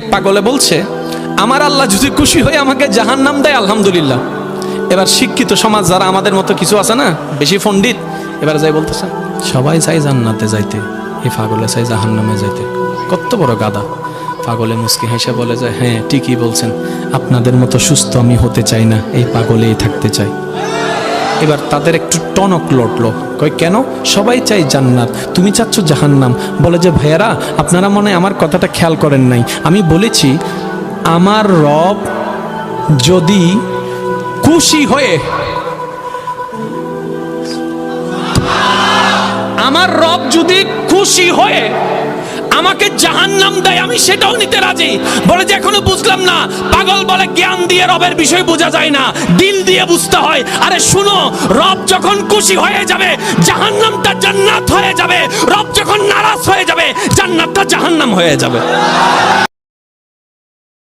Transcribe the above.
এক পাগলে বলছে, আমার আল্লাহ যদি খুশি হয়ে আমাকে জাহান্নাম দেয় আলহামদুলিল্লাহ। এবার শিক্ষিত সমাজ যারা আমাদের মতো কিছু আছে না, বেশি পণ্ডিত, এবার যাই বলতেছে সবাই চাই জান্নাতে যাইতে, এই পাগলে চাই জাহান্নামে যাইতে। কত বড় গাদা। পাগলে মুস্কি হেসে বলে যায়, হ্যাঁ ঠিকই বলছেন, আপনাদের মতো সুস্থ আমি হতে চাই না, এই পাগলেই থাকতে চাই। এবার তাদের একটু টনক লটলো, কই কেন? সবাই চাই জান্নাত, তুমি চাচ্ছ জাহান্নাম। বলে যে ভাইয়ারা, আপনারা মনে হয় আমার কথাটা খেয়াল করেন নাই। আমি বলেছি আমার রব যদি খুশি হয়ে, আমার রব যদি খুশি হয়ে আমাকে জাহান্নাম দেয়, আমি সেটাও নিতে রাজি। বলে যে এখনো বুঝলাম না। পাগল বলে জ্ঞান দিয়ে রবের বিষয় বোঝা যায় না, দিল দিয়ে বুঝতে হয়। আরে শুনো, রব যখন খুশি হয়ে যাবে জাহান্নামটা জান্নাত হয়ে যাবে, রব যখন নারাজ হয়ে যাবে জান্নাতটা জাহান্নাম হয়ে যাবে।